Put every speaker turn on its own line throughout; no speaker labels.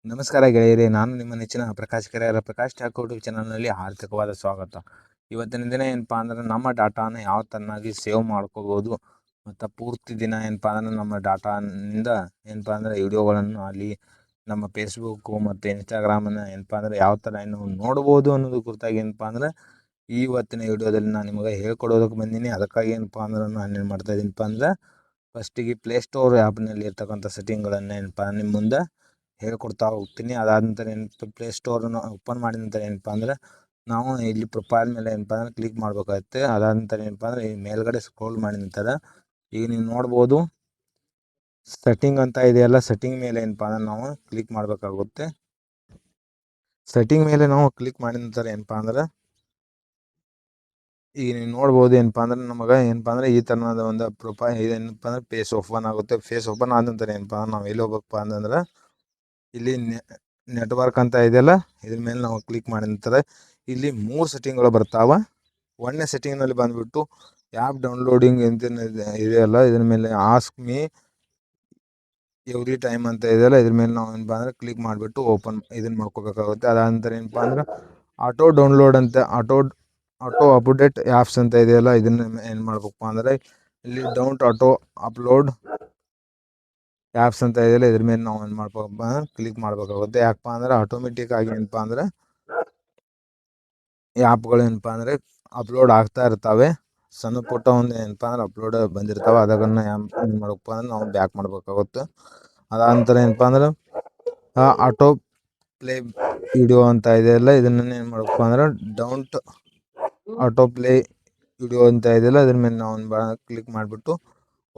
ನಮಸ್ಕಾರ ಗೆಳೆಯರೇ, ನಾನು ನಿಮ್ಮ ನೆಚ್ಚಿನ ಪ್ರಕಾಶ್ ಕೆರೆಯರ ಪ್ರಕಾಶ್ ಟಾಕ್ ಯೂಟ್ಯೂಬ್ ಚಾನಲ್ನಲ್ಲಿ ಹಾರ್ದಿಕವಾದ ಸ್ವಾಗತ. ಇವತ್ತಿನ ದಿನ ಏನಪ್ಪ ಅಂದ್ರೆ ನಮ್ಮ ಡಾಟಾನ ಯಾವ ತರನಾಗಿ ಸೇವ್ ಮಾಡ್ಕೋಬೋದು ಮತ್ತು ಪೂರ್ತಿ ದಿನ ಏನಪ್ಪ ಅಂದ್ರೆ ನಮ್ಮ ಡಾಟಾನಿಂದ ಏನಪ್ಪ ಅಂದರೆ ವಿಡಿಯೋಗಳನ್ನು ಅಲ್ಲಿ ನಮ್ಮ ಫೇಸ್ಬುಕ್ಕು ಮತ್ತು ಇನ್ಸ್ಟಾಗ್ರಾಮನ್ನು ಏನಪ್ಪ ಅಂದರೆ ಯಾವ ಥರ ಏನು ನೋಡ್ಬೋದು ಅನ್ನೋದು ಕುರಿತಾಗಿ ಏನಪ್ಪ ಅಂದರೆ ಇವತ್ತಿನ ವಿಡಿಯೋದಲ್ಲಿ ನಾನು ನಿಮಗೆ ಹೇಳ್ಕೊಡೋದಕ್ಕೆ ಬಂದೀನಿ. ಅದಕ್ಕಾಗಿ ಏನಪ್ಪ ಅಂದ್ರೆ ನಾನು ಏನು ಮಾಡ್ತಾ ಇದ್ದೀನಪ್ಪ ಅಂದರೆ ಫಸ್ಟಿಗೆ ಪ್ಲೇಸ್ಟೋರ್ ಆ್ಯಪ್ನಲ್ಲಿ ಇರ್ತಕ್ಕಂಥ ಸೆಟ್ಟಿಂಗ್ಗಳನ್ನು ಏನಪ್ಪ ನಿಮ್ಮ ಮುಂದೆ ಹೇಳ್ಕೊಡ್ತಾ ಹೋಗ್ತೀನಿ. ಅದಾದ ನಂತರ ಏನಪ್ಪ ಪ್ಲೇಸ್ಟೋರನ್ನು ಓಪನ್ ಮಾಡಿದ ನಂತರ ಏನಪ್ಪ ಅಂದರೆ ನಾವು ಇಲ್ಲಿ ಪ್ರೊಫೈಲ್ ಮೇಲೆ ಏನಪ್ಪ ಅಂದರೆ ಕ್ಲಿಕ್ ಮಾಡಬೇಕಾಗುತ್ತೆ. ಅದಾದ ನಂತರ ಏನಪ್ಪ ಅಂದರೆ ಈ ಮೇಲ್ಗಡೆ ಸ್ಕ್ರೋಲ್ ಮಾಡಿದ ನಂತರ ಈಗ ನೀವು ನೋಡ್ಬೋದು ಸೆಟ್ಟಿಂಗ್ ಅಂತ ಇದೆಯಲ್ಲ, ಸೆಟ್ಟಿಂಗ್ ಮೇಲೆ ಏನಪ್ಪ ಅಂದರೆ ನಾವು ಕ್ಲಿಕ್ ಮಾಡಬೇಕಾಗುತ್ತೆ. ಸೆಟ್ಟಿಂಗ್ ಮೇಲೆ ನಾವು ಕ್ಲಿಕ್ ಮಾಡಿದ ನಂತರ ಏನಪ್ಪ ಅಂದ್ರೆ ಈಗ ನೀವು ನೋಡ್ಬೋದು ಏನಪ್ಪ ಅಂದ್ರೆ ನಮಗೆ ಏನಪ್ಪ ಅಂದರೆ ಈ ಥರದ ಒಂದು ಪ್ರೊಫೈಲ್ ಏನಪ್ಪ ಅಂದರೆ ಫೇಸ್ ಓಪನ್ ಆಗುತ್ತೆ. ಫೇಸ್ ಓಪನ್ ಆದ ನಂತರ ಏನಪ್ಪ ಅಂದ್ರೆ ನಾವು ಎಲ್ಲಿ ಹೋಗ್ಬೇಕಪ್ಪ ಅಂತಂದ್ರೆ ಇಲ್ಲಿ ನೆಟ್ವರ್ಕ್ ಅಂತ ಇದೆಯಲ್ಲ, ಇದ್ರ ಮೇಲೆ ನಾವು ಕ್ಲಿಕ್ ಮಾಡಿದ ನಂತರ ಇಲ್ಲಿ 3 ಸೆಟ್ಟಿಂಗ್ಗಳು ಬರ್ತಾವೆ. 1ನೇ ಸೆಟ್ಟಿಂಗ್ನಲ್ಲಿ ಬಂದುಬಿಟ್ಟು ಆ್ಯಪ್ ಡೌನ್ಲೋಡಿಂಗ್ ಅಂತ ಇದೆಯಲ್ಲ, ಇದ್ರ ಮೇಲೆ ಆಸ್ಕ್ ಮೀ ಎವ್ರಿ ಟೈಮ್ ಅಂತ ಇದೆಯಲ್ಲ, ಇದ್ರ ಮೇಲೆ ನಾವು ಏನಪ್ಪ ಅಂದರೆ ಕ್ಲಿಕ್ ಮಾಡಿಬಿಟ್ಟು ಓಪನ್ ಇದನ್ನು ಮಾಡ್ಕೋಬೇಕಾಗುತ್ತೆ. ಅದಾದ ನಂತರ ಏನಪ್ಪ ಅಂದ್ರೆ ಆಟೋ ಡೌನ್ಲೋಡ್ ಅಂತ ಆಟೋ ಅಪ್ಡೇಟ್ ಆ್ಯಪ್ಸ್ ಅಂತ ಇದೆಯಲ್ಲ, ಇದನ್ನು ಏನು ಮಾಡ್ಬೇಕಪ್ಪ ಅಂದರೆ ಇಲ್ಲಿ ಡೌಂಟ್ ಆಟೋ ಅಪ್ಲೋಡ್ ಆ್ಯಪ್ಸ್ ಅಂತ ಇದೆಯಲ್ಲ, ಇದ್ರ ಮೇಲೆ ನಾವು ಏನು ಮಾಡ್ಬೇಕಪ್ಪ ಕ್ಲಿಕ್ ಮಾಡಬೇಕಾಗುತ್ತೆ. ಯಾಕಪ್ಪ ಅಂದ್ರೆ ಆಟೋಮೆಟಿಕ್ ಆಗಿ ಏನಪ್ಪ ಅಂದರೆ ಆ್ಯಪ್ಗಳು ಏನಪ್ಪ ಅಂದರೆ ಅಪ್ಲೋಡ್ ಆಗ್ತಾ ಇರ್ತವೆ. ಸಣ್ಣ ಪುಟ್ಟ ಒಂದು ಏನಪ್ಪ ಅಂದ್ರೆ ಅಪ್ಲೋಡ್ ಬಂದಿರ್ತಾವೆ. ಅದನ್ನು ಏನು ಮಾಡಬೇಕಪ್ಪ ಅಂದ್ರೆ ನಾವು ಬ್ಯಾಕ್ ಮಾಡಬೇಕಾಗುತ್ತೆ. ಅದಾದ ನಂತರ ಏನಪ್ಪ ಅಂದ್ರೆ ಆಟೋ ಪ್ಲೇ ವಿಡಿಯೋ ಅಂತ ಇದೆಯಲ್ಲ, ಇದನ್ನು ಏನು ಮಾಡಬೇಕಪ್ಪ ಅಂದ್ರೆ ಡೌಂಟ್ ಆಟೋ ಪ್ಲೇ ವಿಡಿಯೋ ಅಂತ ಇದೆಯಲ್ಲ, ಇದ್ರ ಮೇಲೆ ನಾವು ಕ್ಲಿಕ್ ಮಾಡಿಬಿಟ್ಟು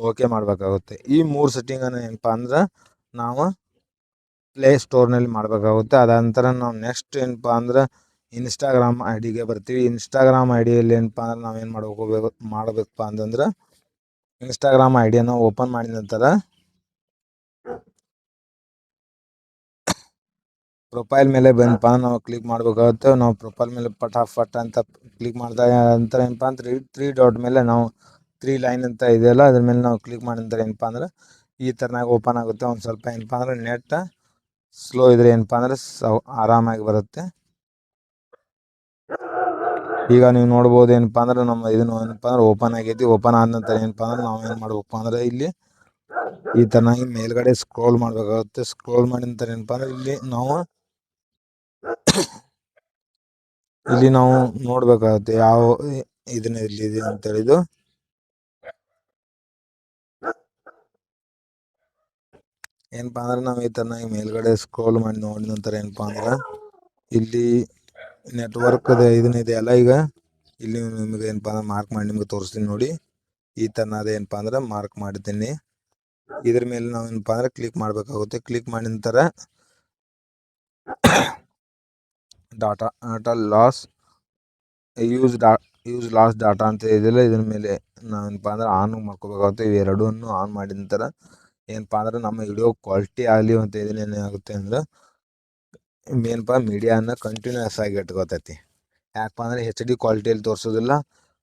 ಓಕೆ ಮಾಡಬೇಕಾಗುತ್ತೆ. ಈ 3 ಸೆಟ್ಟಿಂಗನ್ನು ಏನಪ್ಪ ಅಂದ್ರೆ ನಾವು ಪ್ಲೇ ಸ್ಟೋರ್ನಲ್ಲಿ ಮಾಡಬೇಕಾಗುತ್ತೆ. ಅದಾದ ನಂತರ ನಾವು ನೆಕ್ಸ್ಟ್ ಏನಪ್ಪ ಅಂದ್ರೆ ಇನ್ಸ್ಟಾಗ್ರಾಮ್ ಐ ಡಿಗೆ ಬರ್ತೀವಿ. ಇನ್ಸ್ಟಾಗ್ರಾಮ್ ಐ ಡಿಯಲ್ಲಿ ಏನಪ್ಪ ಅಂದ್ರೆ ನಾವೇನು ಮಾಡಬೇಕಪ್ಪ ಅಂತಂದ್ರೆ ಇನ್ಸ್ಟಾಗ್ರಾಮ್ ಐ ಡಿಯನ್ನು ಓಪನ್ ಮಾಡಿದ ನಂತರ ಪ್ರೊಫೈಲ್ ಮೇಲೆ ಬಂದಪ್ಪ ನಾವು ಕ್ಲಿಕ್ ಮಾಡಬೇಕಾಗುತ್ತೆ. ನಾವು ಪ್ರೊಫೈಲ್ ಮೇಲೆ ಫಟ್ ಅಂತ ಕ್ಲಿಕ್ ಮಾಡಿದ ನಂತರ ಏನಪ್ಪ ಅಂದ್ರೆ 3 ಡಾಟ್ ಮೇಲೆ ನಾವು 3 ಲೈನ್ ಅಂತ ಇದೆಯಲ್ಲ, ಅದ್ರ ಮೇಲೆ ನಾವು ಕ್ಲಿಕ್ ಮಾಡಿದ ನಂತರ ಏನಪ್ಪ ಅಂದ್ರೆ ಈ ಥರನಾಗಿ ಓಪನ್ ಆಗುತ್ತೆ. ಒಂದು ಸ್ವಲ್ಪ ಏನಪ್ಪ ಅಂದ್ರೆ ನೆಟ್ ಸ್ಲೋ ಇದ್ರೆ ಏನಪ್ಪ ಅಂದರೆ ಆರಾಮಾಗಿ ಬರುತ್ತೆ. ಈಗ ನೀವು ನೋಡ್ಬೋದು ಏನಪ್ಪ ಅಂದ್ರೆ ನಮ್ಮ ಇದನ್ನು ಏನಪ್ಪ ಅಂದ್ರೆ ಓಪನ್ ಆಗೈತಿ. ಓಪನ್ ಆದ ನಂತರ ಏನಪ್ಪ ಅಂದ್ರೆ ನಾವು ಏನು ಮಾಡ್ಬೇಕಪ್ಪ ಅಂದ್ರೆ ಇಲ್ಲಿ ಈ ಥರನಾಗಿ ಮೇಲ್ಗಡೆ ಸ್ಕ್ರೋಲ್ ಮಾಡಬೇಕಾಗುತ್ತೆ. ಸ್ಕ್ರೋಲ್ ಮಾಡಿದ ನಂತರ ಏನಪ್ಪ ಅಂದ್ರೆ ಇಲ್ಲಿ ನಾವು ನೋಡ್ಬೇಕಾಗುತ್ತೆ ಯಾವ ಇದನ್ನ ಇಲ್ಲಿದೆ ಅಂತ ಹೇಳಿದ್ದು. ಏನಪ್ಪ ಅಂದ್ರೆ ನಾವು ಈ ಥರನಾಗಿ ಮೇಲ್ಗಡೆ ಸ್ಕ್ರೋಲ್ ಮಾಡಿ ನೋಡಿದ ನಂತರ ಏನಪ್ಪ ಅಂದ್ರೆ ಇಲ್ಲಿ ನೆಟ್ವರ್ಕ್ ಇದನ್ನಿದೆ ಅಲ್ಲ, ಈಗ ಇಲ್ಲಿ ನಿಮಗೆ ಏನಪ್ಪ ಅಂದ್ರೆ ಮಾರ್ಕ್ ಮಾಡಿ ನಿಮ್ಗೆ ತೋರಿಸ್ತೀನಿ ನೋಡಿ. ಈ ಥರನಾದ ಏನಪ್ಪ ಅಂದ್ರೆ ಮಾರ್ಕ್ ಮಾಡಿದ್ದೀನಿ. ಇದ್ರ ಮೇಲೆ ನಾವು ಏನಪ್ಪ ಅಂದ್ರೆ ಕ್ಲಿಕ್ ಮಾಡಬೇಕಾಗುತ್ತೆ. ಕ್ಲಿಕ್ ಮಾಡಿದ ನಂತರ ಡಾಟಾ ಯೂಸ್ ಲಾಸ್ ಡಾಟಾ ಅಂತ ಇದೆಯಲ್ಲ, ಇದ್ರ ಮೇಲೆ ನಾವೇನಪ್ಪ ಅಂದ್ರೆ ಆನ್ ಮಾಡ್ಕೋಬೇಕಾಗುತ್ತೆ. ಇವೆರಡನ್ನು ಆನ್ ಮಾಡಿದ ನಂತರ ಏನಪ್ಪ ಅಂದ್ರೆ ನಮ್ಮ ವಿಡಿಯೋ ಕ್ವಾಲಿಟಿ ಆಗಲಿ ಅಂತ ಇದನ್ನ ಏನಾಗುತ್ತೆ ಅಂದ್ರೆ ಏನಪ್ಪ ಮೀಡಿಯಾನ ಕಂಟಿನ್ಯೂಸ್ ಆಗಿ ಇಟ್ಕೋತೈತಿ. ಯಾಕಪ್ಪ ಅಂದರೆ HD ಕ್ವಾಲಿಟಿಯಲ್ಲಿ ತೋರಿಸೋದಿಲ್ಲ.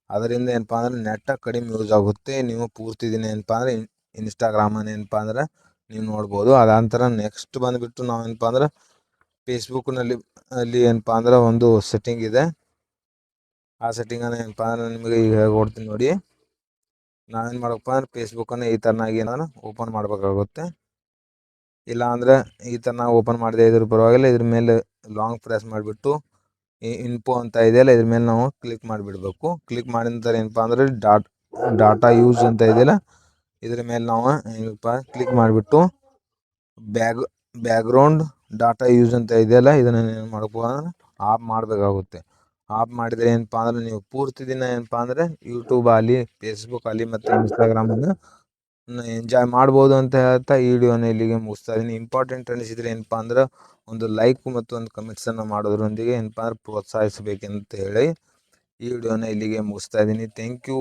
ಅದರಿಂದ ಏನಪ್ಪ ಅಂದ್ರೆ ನೆಟ್ಟ ಕಡಿಮೆ ಯೂಸ್ ಆಗುತ್ತೆ. ನೀವು ಪೂರ್ತಿ ದಿನ ಏನಪ್ಪ ಅಂದರೆ ಇನ್ಸ್ಟಾಗ್ರಾಮನ್ನು ಏನಪ್ಪ ಅಂದ್ರೆ ನೀವು ನೋಡ್ಬೋದು. ಅದಾದ ನಂತರ ನೆಕ್ಸ್ಟ್ ಬಂದುಬಿಟ್ಟು ನಾವೇನಪ್ಪ ಅಂದ್ರೆ ಫೇಸ್ಬುಕ್ನಲ್ಲಿ ಅಲ್ಲಿ ಏನಪ್ಪ ಅಂದ್ರೆ ಒಂದು ಸೆಟ್ಟಿಂಗ್ ಇದೆ. ಆ ಸೆಟ್ಟಿಂಗನ್ನು ಏನಪ್ಪ ಅಂದ್ರೆ ನಿಮಗೆ ಈಗ ಹೇಳ್ಕೊಡ್ತೀನಿ ನೋಡಿ. ನಾವೇನು ಮಾಡಬೇಕಪ್ಪ ಅಂದ್ರೆ ಫೇಸ್ಬುಕ್ಕನ್ನು ಈ ಥರನಾಗಿ ಏನಾದ್ರು ಓಪನ್ ಮಾಡಬೇಕಾಗುತ್ತೆ. ಇಲ್ಲ ಅಂದರೆ ಈ ಥರನಾಗಿ ಓಪನ್ ಮಾಡದೇ ಇದ್ರೂ ಪರವಾಗಿಲ್ಲ. ಇದ್ರ ಮೇಲೆ ಲಾಂಗ್ ಪ್ರೆಸ್ ಮಾಡಿಬಿಟ್ಟು ಇನ್ಫೋ ಅಂತ ಇದೆಯಲ್ಲ, ಇದ್ರ ಮೇಲೆ ನಾವು ಕ್ಲಿಕ್ ಮಾಡಿಬಿಡ್ಬೇಕು. ಕ್ಲಿಕ್ ಮಾಡಿದ ನಂತರ ಏನಪ್ಪ ಅಂದರೆ ಡಾಟಾ ಯೂಸ್ ಅಂತ ಇದೆಯಲ್ಲ, ಇದ್ರ ಮೇಲೆ ನಾವು ಏನಪ್ಪ ಕ್ಲಿಕ್ ಮಾಡಿಬಿಟ್ಟು ಬ್ಯಾಕ್ಗ್ರೌಂಡ್ ಡಾಟಾ ಯೂಸ್ ಅಂತ ಇದೆಯಲ್ಲ, ಇದನ್ನು ಏನು ಮಾಡಬೇಕು ಅಂದ್ರೆ ಆಫ್ ಮಾಡಬೇಕಾಗುತ್ತೆ. ಆಫ್ ಮಾಡಿದರೆ ಏನಪ್ಪ ಅಂದ್ರೆ ನೀವು ಪೂರ್ತಿ ದಿನ ಏನಪ್ಪ ಅಂದರೆ ಯೂಟ್ಯೂಬ್ ಆಗಲಿ, ಫೇಸ್ಬುಕ್ ಆಗಲಿ ಮತ್ತು ಇನ್ಸ್ಟಾಗ್ರಾಮನ್ನು ಎಂಜಾಯ್ ಮಾಡ್ಬೋದು ಅಂತ ಹೇಳ್ತಾ ಈ ವಿಡಿಯೋನ ಇಲ್ಲಿಗೆ ಮುಗಿಸ್ತಾ ಇದ್ದೀನಿ. ಇಂಪಾರ್ಟೆಂಟ್ ಅನಿಸಿದರೆ ಏನಪ್ಪ ಅಂದ್ರೆ ಒಂದು ಲೈಕ್ ಮತ್ತು ಒಂದು ಕಮೆಂಟ್ಸನ್ನು ಮಾಡೋದ್ರೊಂದಿಗೆ ಏನಪ್ಪ ಅಂದ್ರೆ ಪ್ರೋತ್ಸಾಹಿಸಬೇಕಂತ ಹೇಳಿ ಈ ವಿಡಿಯೋನ ಇಲ್ಲಿಗೆ ಮುಗಿಸ್ತಾ ಇದ್ದೀನಿ. Thank you.